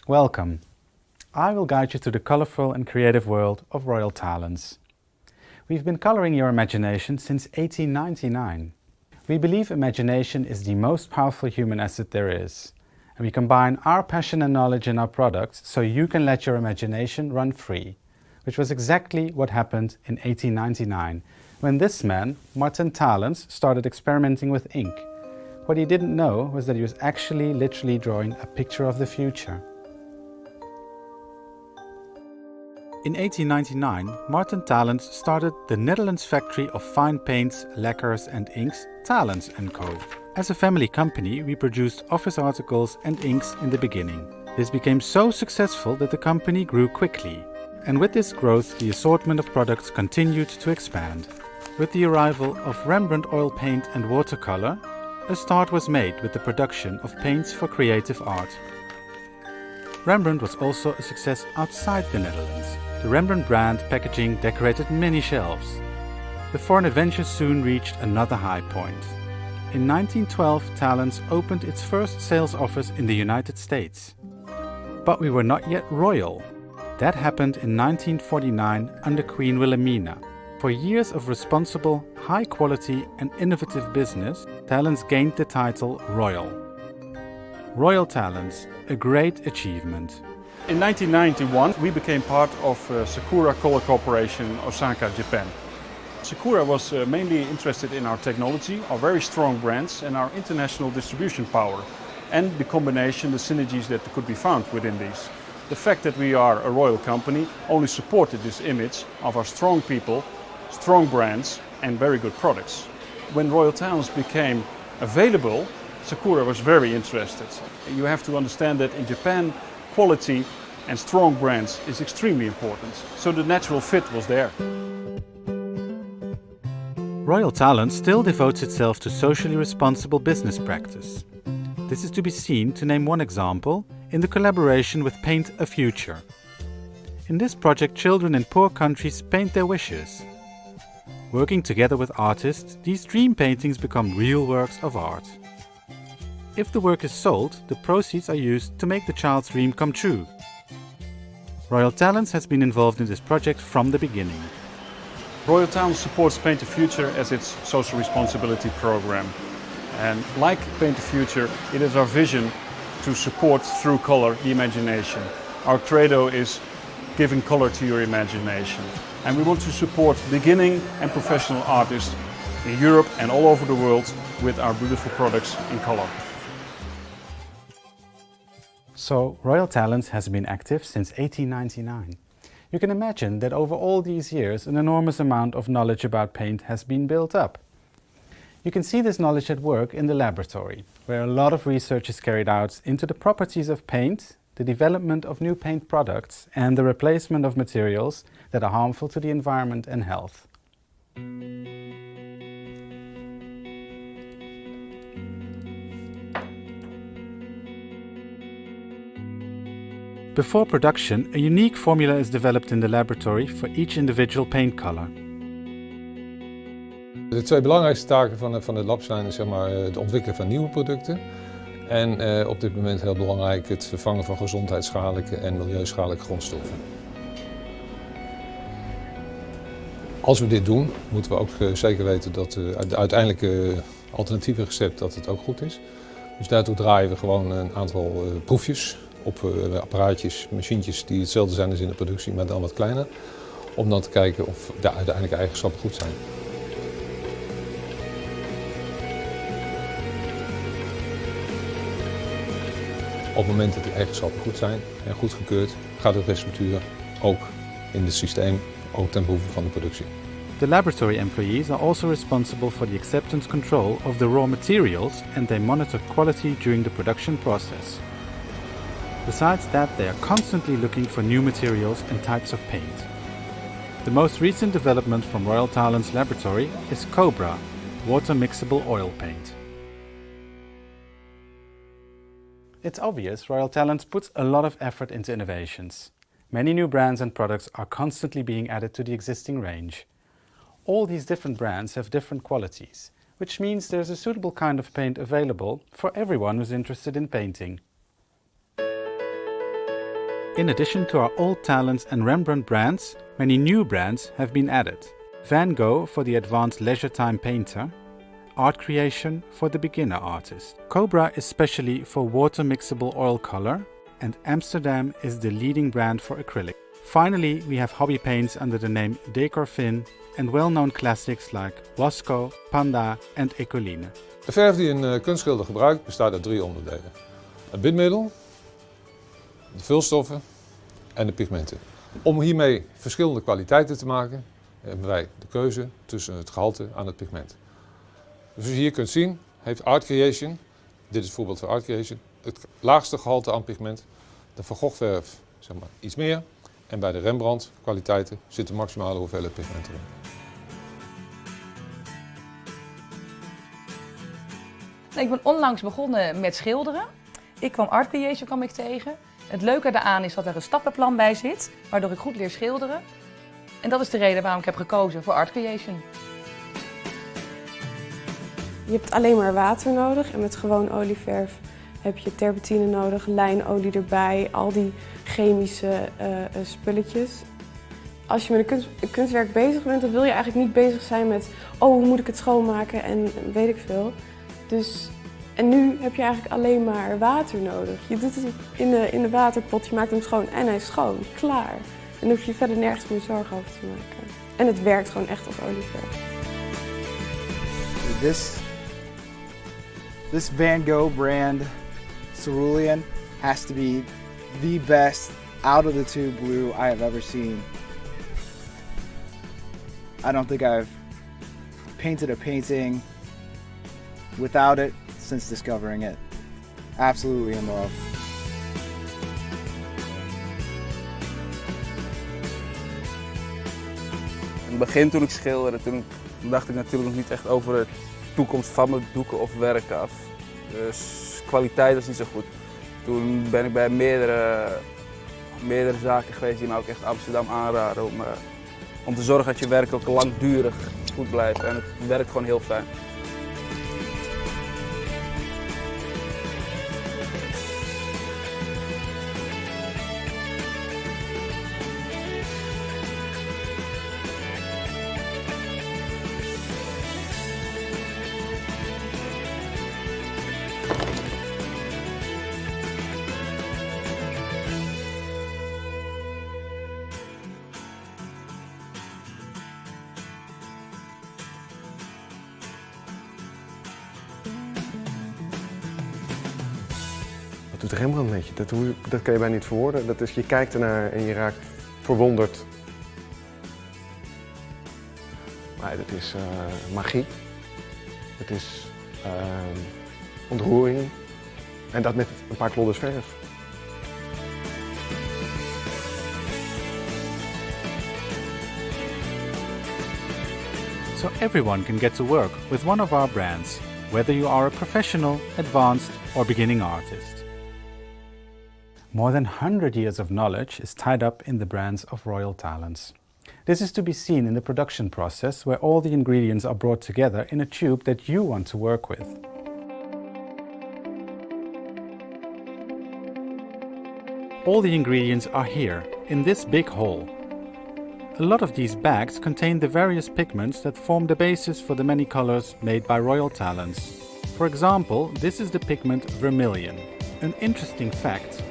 Welcome. I will guide you through the colourful and creative world of Royal Talens. We've been colouring your imagination since 1899. We believe imagination is the most powerful human asset there is. And we combine our passion and knowledge in our products so you can let your imagination run free. Which was exactly what happened in 1899, when this man, Royal Talens, started experimenting with ink. What he didn't know was that he was actually literally drawing a picture of the future. In 1899, Royal Talens started the Netherlands factory of fine paints, lacquers and inks, Talens & Co. As a family company, we produced office articles and inks in the beginning. This became so successful that the company grew quickly. And with this growth, the assortment of products continued to expand. With the arrival of Rembrandt oil paint and watercolor, a start was made with the production of paints for creative art. Rembrandt was also a success outside the Netherlands. The Rembrandt brand packaging decorated many shelves. The foreign adventure soon reached another high point. In 1912, Talens opened its first sales office in the United States. But we were not yet royal. That happened in 1949 under Queen Wilhelmina. For years of responsible, high quality and innovative business, Talens gained the title Royal. Royal Talens, a great achievement. In 1991 we became part of Sakura Color Corporation, Osaka, Japan. Sakura was mainly interested in our technology, our very strong brands and our international distribution power, and the combination, the synergies that could be found within these. The fact that we are a royal company only supported this image of our strong people, strong brands and very good products. When Royal Talens became available, Sakura was very interested. You have to understand that in Japan, quality and strong brands is extremely important, so the natural fit was there. Royal Talens still devotes itself to socially responsible business practice. This is to be seen, to name one example, in the collaboration with Paint a Future. In this project, children in poor countries paint their wishes. Working together with artists, these dream paintings become real works of art. If the work is sold, the proceeds are used to make the child's dream come true. Royal Talens has been involved in this project from the beginning. Royal Talens supports Paint the Future as its social responsibility program. And like Paint the Future, it is our vision to support through color the imagination. Our credo is giving color to your imagination. And we want to support beginning and professional artists in Europe and all over the world with our beautiful products in color. So, Royal Talens has been active since 1899. You can imagine that over all these years an enormous amount of knowledge about paint has been built up. You can see this knowledge at work in the laboratory, where a lot of research is carried out into the properties of paint, the development of new paint products and the replacement of materials that are harmful to the environment and health. Before production, a unique formula is developed in the laboratory for each individual paint color. De twee belangrijkste taken van het lab zijn zeg maar, het ontwikkelen van nieuwe producten en op dit moment heel belangrijk het vervangen van gezondheidsschadelijke en milieuschadelijke grondstoffen. Als we dit doen, moeten we ook zeker weten dat het uiteindelijke alternatieve recept dat het ook goed is. Dus daartoe draaien we gewoon een aantal proefjes op apparaatjes, machientjes die hetzelfde zijn als in de productie, maar dan wat kleiner. Om dan te kijken of de uiteindelijke eigenschappen goed zijn. Op het moment dat die eigenschappen goed zijn en goedgekeurd, gaat het receptuur ook in het systeem, ook ten behoeve van de productie. The laboratory employees are also responsible for the acceptance control of the raw materials and they monitor quality during the production process. Besides that, they are constantly looking for new materials and types of paint. The most recent development from Royal Talens laboratory is Cobra, water mixable oil paint. It's obvious Royal Talens puts a lot of effort into innovations. Many new brands and products are constantly being added to the existing range. All these different brands have different qualities, which means there's a suitable kind of paint available for everyone who's interested in painting. In addition to our old Talens and Rembrandt brands, many new brands have been added. Van Gogh for the advanced leisure time painter, Art Creation for the beginner artist. Cobra is specially for water mixable oil color, and Amsterdam is the leading brand for acrylic. Finally, we have hobby paints under the name Decorfin and well-known classics like Wasco, Panda and Ecoline. De verf die een kunstschilder gebruikt bestaat uit 3 onderdelen. Het bindmiddel, de vulstoffen en de pigmenten. Om hiermee verschillende kwaliteiten te maken, hebben wij de keuze tussen het gehalte aan het pigment. Dus zoals je hier kunt zien, heeft Art Creation, dit is het voorbeeld van Art Creation, het laagste gehalte aan pigment. De Van Gogh verf zeg maar, iets meer. En bij de Rembrandt kwaliteiten zit de maximale hoeveelheid pigment erin. Ik ben onlangs begonnen met schilderen. Ik kwam Art Creation tegen. Het leuke daaraan is dat er een stappenplan bij zit, waardoor ik goed leer schilderen. En dat is de reden waarom ik heb gekozen voor Art Creation. Je hebt alleen maar water nodig en met gewoon olieverf heb je terpentine nodig, lijnolie erbij, al die chemische spulletjes. Als je met een kunstwerk bezig bent, dan wil je eigenlijk niet bezig zijn met oh, hoe moet ik het schoonmaken en weet ik veel. En nu heb je eigenlijk alleen maar water nodig. Je doet het in de waterpot, je maakt hem schoon en hij is schoon, klaar. En dan hoef je verder nergens meer zorgen over te maken. En het werkt gewoon echt als olieverf. This Van Gogh brand cerulean has to be the best out of the tube blue I have ever seen. I don't think I've painted a painting without it since discovering it. Absolutely in love. In het begin toen ik schilderde, toen dacht ik natuurlijk nog niet echt over de toekomst van mijn doeken of werken af. Dus kwaliteit was niet zo goed. Toen ben ik bij meerdere zaken geweest die me ook echt Amsterdam aanraden om te zorgen dat je werk ook langdurig goed blijft. En het werkt gewoon heel fijn. Wat doet Rembrandt met je? Dat kan je bijna niet verwoorden. Dat is, je kijkt ernaar en je raakt verwonderd. Maar het is magie. Het is ontroering. En dat met een paar klodders verf. So everyone can get to work with one of our brands, whether you are a professional, advanced or beginning artist. More than 100 years of knowledge is tied up in the brands of Royal Talens. This is to be seen in the production process, where all the ingredients are brought together in a tube that you want to work with. All the ingredients are here, in this big hole. A lot of these bags contain the various pigments that form the basis for the many colors made by Royal Talens. For example, this is the pigment vermilion. An interesting fact: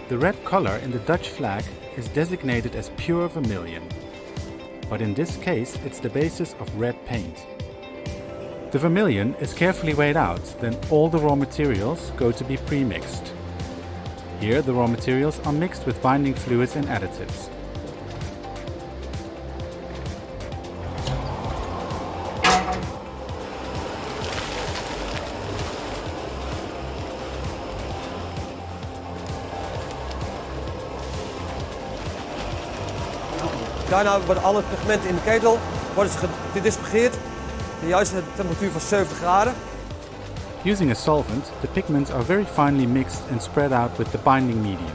the red color in the Dutch flag is designated as pure vermilion. But in this case, it's the basis of red paint. The vermilion is carefully weighed out, then all the raw materials go to be pre-mixed. Here, the raw materials are mixed with binding fluids and additives. Daarna worden alle pigmenten in de ketel gedispergeerd op de juiste temperatuur van 70 graden. Using a solvent, the pigments are very finely mixed and spread out with the binding medium.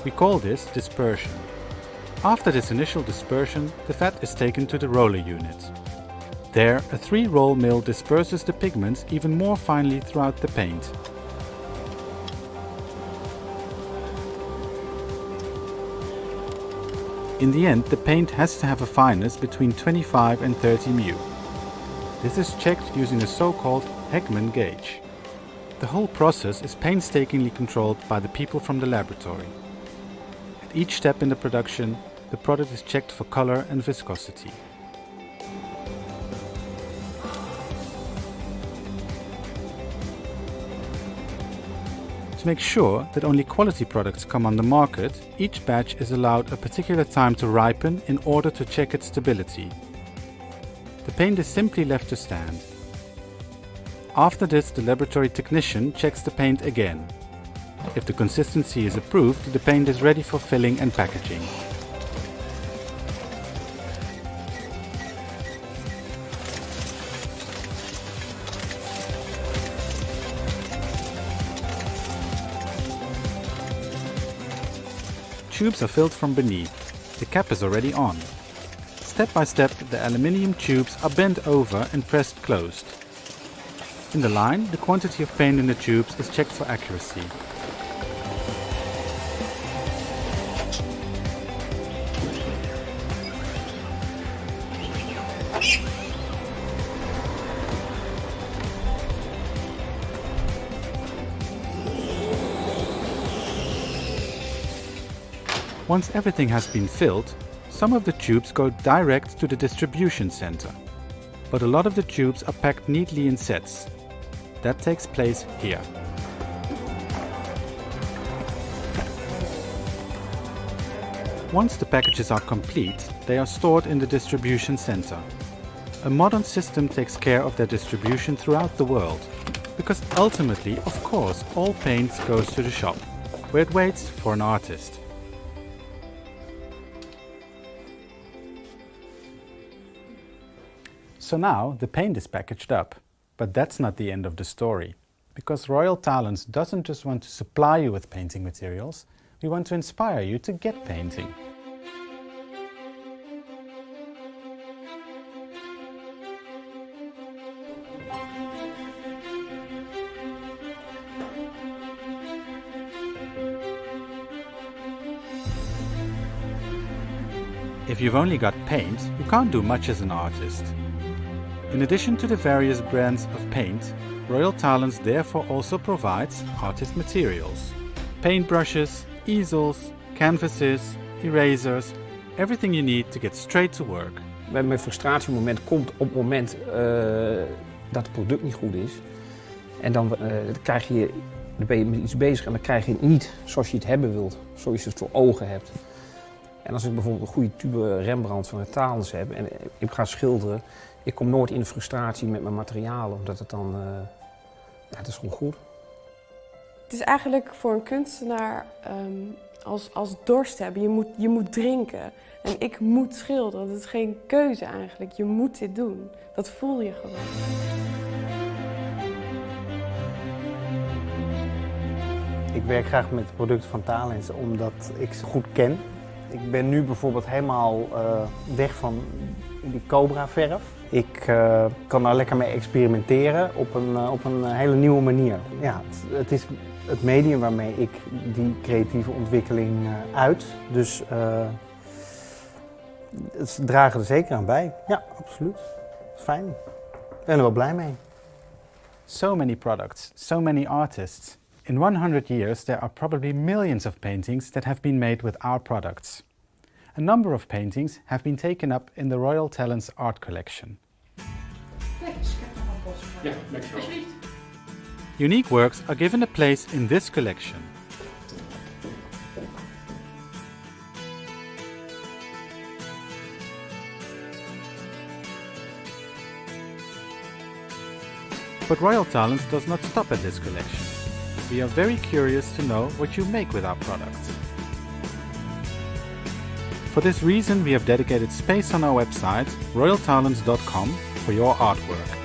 We call this dispersion. After this initial dispersion, the fat is taken to the roller unit. There, a 3-roll mill disperses the pigments even more finely throughout the paint. In the end, the paint has to have a fineness between 25 and 30 μ. This is checked using a so-called Hegman gauge. The whole process is painstakingly controlled by the people from the laboratory. At each step in the production, the product is checked for color and viscosity. To make sure that only quality products come on the market, each batch is allowed a particular time to ripen in order to check its stability. The paint is simply left to stand. After this, the laboratory technician checks the paint again. If the consistency is approved, the paint is ready for filling and packaging. Tubes are filled from beneath. The cap is already on. Step by step, the aluminium tubes are bent over and pressed closed. In the line, the quantity of paint in the tubes is checked for accuracy. Once everything has been filled, some of the tubes go direct to the distribution center. But a lot of the tubes are packed neatly in sets. That takes place here. Once the packages are complete, they are stored in the distribution center. A modern system takes care of their distribution throughout the world, because ultimately, of course, all paint goes to the shop, where it waits for an artist. So now the paint is packaged up, but that's not the end of the story. Because Royal Talens doesn't just want to supply you with painting materials, we want to inspire you to get painting. If you've only got paint, you can't do much as an artist. In addition to the various brands of paint, Royal Talens therefore also provides artist materials. Paintbrushes, easels, canvases, erasers, everything you need to get straight to work. Mijn frustratiemoment komt op het moment dat het product niet goed is. En dan ben je met iets bezig en dan krijg je het niet zoals je het hebben wilt, zoals je het voor ogen hebt. En als ik bijvoorbeeld een goede tube Rembrandt van de Talens heb en ik ga schilderen, ik kom nooit in de frustratie met mijn materialen, omdat het dan, het is gewoon goed. Het is eigenlijk voor een kunstenaar als dorst hebben. Je moet drinken en ik moet schilderen. Dat is geen keuze eigenlijk. Je moet dit doen. Dat voel je gewoon. Ik werk graag met de producten van Talens omdat ik ze goed ken. Ik ben nu bijvoorbeeld helemaal weg van die Cobra verf. Ik kan daar lekker mee experimenteren op een hele nieuwe manier. Ja, het is het medium waarmee ik die creatieve ontwikkeling uit. Dus ze dragen er zeker aan bij. Ja, absoluut. Fijn. Ik ben er wel blij mee. So many products, so many artists. In 100 years there are probably millions of paintings that have been made with our products. A number of paintings have been taken up in the Royal Talens Art Collection. Unique works are given a place in this collection. But Royal Talens does not stop at this collection. We are very curious to know what you make with our products. For this reason, we have dedicated space on our website, royaltalens.com, for your artwork.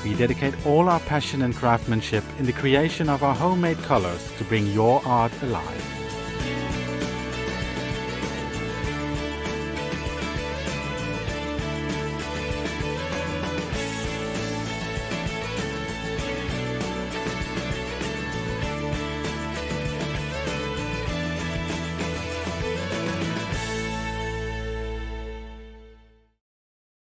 We dedicate all our passion and craftsmanship in the creation of our homemade colors to bring your art alive.